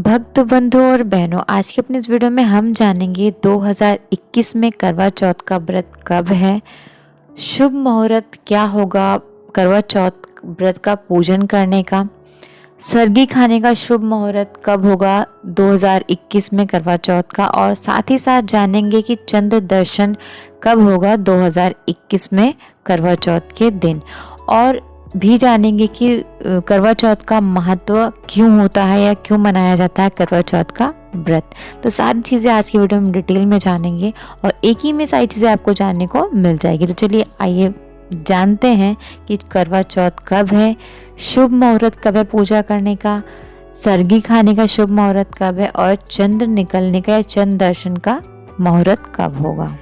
भक्त बंधु और बहनों, आज के अपने इस वीडियो में हम जानेंगे 2021 में करवा चौथ का व्रत कब है, शुभ मुहूर्त क्या होगा करवा चौथ व्रत का पूजन करने का, सरगी खाने का शुभ मुहूर्त कब होगा 2021 में करवा चौथ का, और साथ ही साथ जानेंगे कि चंद्र दर्शन कब होगा 2021 में करवा चौथ के दिन, और भी जानेंगे कि करवा चौथ का महत्व क्यों होता है या क्यों मनाया जाता है करवा चौथ का व्रत। तो सारी चीज़ें आज की वीडियो में डिटेल में जानेंगे और एक ही में सारी चीज़ें आपको जानने को मिल जाएगी। तो चलिए आइए जानते हैं कि करवा चौथ कब है, शुभ मुहूर्त कब है पूजा करने का, सरगी खाने का शुभ मुहूर्त कब है, और चंद्र निकलने का या चंद्र दर्शन का मुहूर्त कब होगा।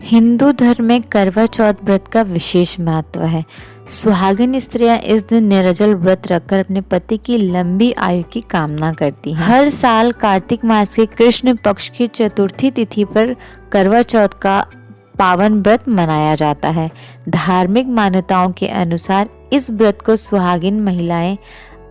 हिंदू धर्म में करवा चौथ व्रत का विशेष महत्व है। सुहागिन स्त्रियां इस दिन निर्जल व्रत रखकर अपने पति की लंबी आयु की कामना करती हैं। हर साल कार्तिक मास के कृष्ण पक्ष की चतुर्थी तिथि पर करवा चौथ का पावन व्रत मनाया जाता है। धार्मिक मान्यताओं के अनुसार इस व्रत को सुहागिन महिलाएं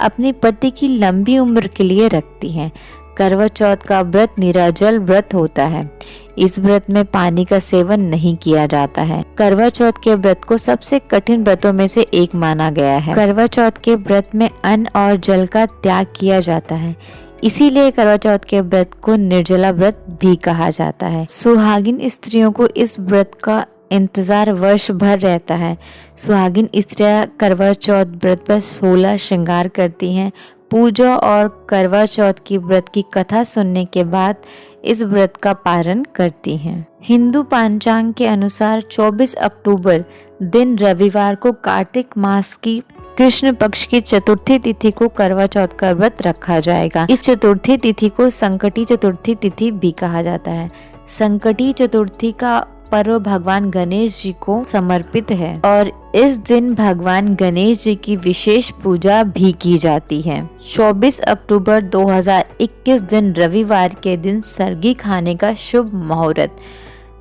अपने पति की लंबी उम्र के लिए रखती हैं। करवा चौथ का व्रत निर्जल व्रत होता है। इस व्रत में पानी का सेवन नहीं किया जाता है। करवा चौथ के व्रत को सबसे कठिन व्रतों में से एक माना गया है। करवा चौथ के व्रत में अन्न और जल का त्याग किया जाता है, इसीलिए करवा चौथ के व्रत को निर्जला व्रत भी कहा जाता है। सुहागिन स्त्रियों को इस व्रत का इंतजार वर्ष भर रहता है। सुहागिन स्त्रियां करवा चौथ व्रत पर 16 श्रृंगार करती हैं। पूजा और करवा चौथ की व्रत की कथा सुनने के बाद इस व्रत का पारण करती हैं। हिंदू पंचांग के अनुसार 24 अक्टूबर दिन रविवार को कार्तिक मास की कृष्ण पक्ष की चतुर्थी तिथि को करवा चौथ का व्रत रखा जाएगा। इस चतुर्थी तिथि को संकटी चतुर्थी तिथि भी कहा जाता है। संकटी चतुर्थी का पर्व भगवान गणेश जी को समर्पित है और इस दिन भगवान गणेश जी की विशेष पूजा भी की जाती है। 24 अक्टूबर 2021 दिन रविवार के दिन सरगी खाने का शुभ मुहूर्त।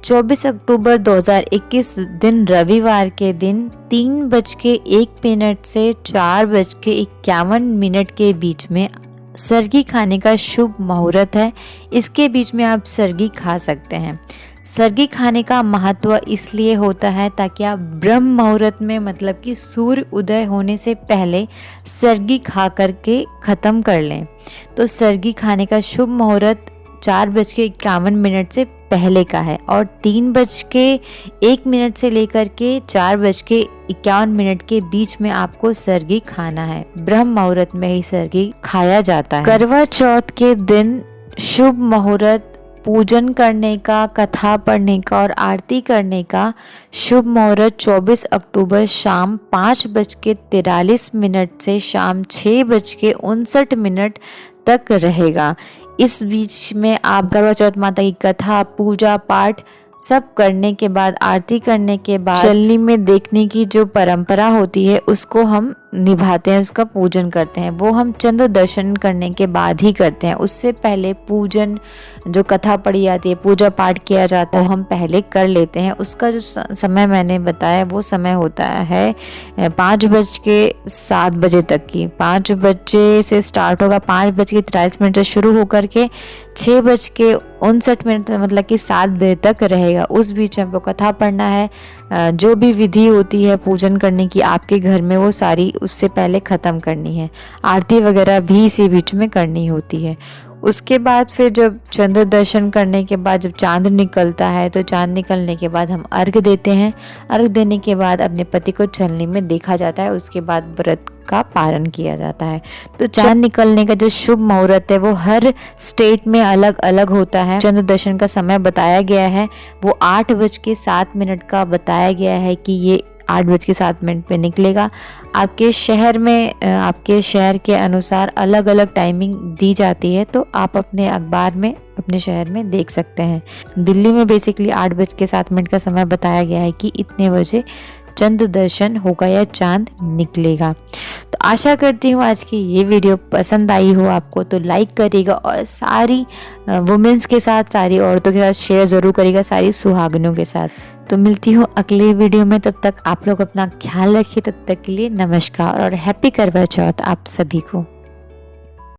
24 अक्टूबर 2021 दिन रविवार के दिन 3:01 से 4:51 के बीच में सरगी खाने का शुभ मुहूर्त है। इसके बीच में आप सरगी खा सकते हैं। सरगी खाने का महत्व इसलिए होता है ताकि आप ब्रह्म मुहूर्त में, मतलब कि सूर्य उदय होने से पहले सरगी खा करके ख़त्म कर लें। तो सरगी खाने का शुभ मुहूर्त 4:51 से पहले का है और 3:01 से लेकर के 4:51 के बीच में आपको सरगी खाना है। ब्रह्म मुहूर्त में ही सरगी खाया जाता है। करवा चौथ के दिन शुभ मुहूर्त पूजन करने का, कथा पढ़ने का और आरती करने का शुभ मुहूर्त 24 अक्टूबर शाम 5:43 से शाम 6:59 तक रहेगा। इस बीच में आप करवा चौथ माता की कथा, पूजा पाठ सब करने के बाद, आरती करने के बाद चलनी में देखने की जो परंपरा होती है उसको हम निभाते हैं, उसका पूजन करते हैं। वो हम चंद्र दर्शन करने के बाद ही करते हैं। उससे पहले पूजन, जो कथा पढ़ी जाती है, पूजा पाठ किया जाता है, हम पहले कर लेते हैं। उसका जो समय मैंने बताया वो समय होता है 5:07 तक की। 5 बजे से स्टार्ट होगा, 5:43 से शुरू होकर के 6:59 मतलब कि 7 बजे तक रहेगा। उस बीच में आपको कथा पढ़ना है। जो भी विधि होती है पूजन करने की आपके घर में, वो सारी उससे पहले ख़त्म करनी है। आरती वगैरह भी इसी बीच में करनी होती है। उसके बाद फिर जब चंद्र दर्शन करने के बाद जब चांद निकलता है, तो चांद निकलने के बाद हम अर्घ देते हैं। अर्घ देने के बाद अपने पति को चलनी में देखा जाता है। उसके बाद व्रत का पारण किया जाता है। तो चांद निकलने का जो शुभ मुहूर्त है वो हर स्टेट में अलग अलग होता है। चंद्र दर्शन का समय बताया गया है वो 8:07 का बताया गया है कि ये 8:07 पे निकलेगा। आपके शहर में, आपके शहर के अनुसार अलग अलग टाइमिंग दी जाती है, तो आप अपने अखबार में अपने शहर में देख सकते हैं। दिल्ली में बेसिकली 8:07 का समय बताया गया है कि इतने बजे चंद्र दर्शन होगा या चांद निकलेगा। तो आशा करती हूँ आज की ये वीडियो पसंद आई हो आपको, तो लाइक करिएगा और सारी वुमेन्स के साथ, सारी औरतों के साथ शेयर ज़रूर करिएगा, सारी सुहागिनों के साथ। तो मिलती हूँ अगली वीडियो में, तब तक आप लोग अपना ख्याल रखिए। तब तक के लिए नमस्कार और हैप्पी करवा चौथ आप सभी को।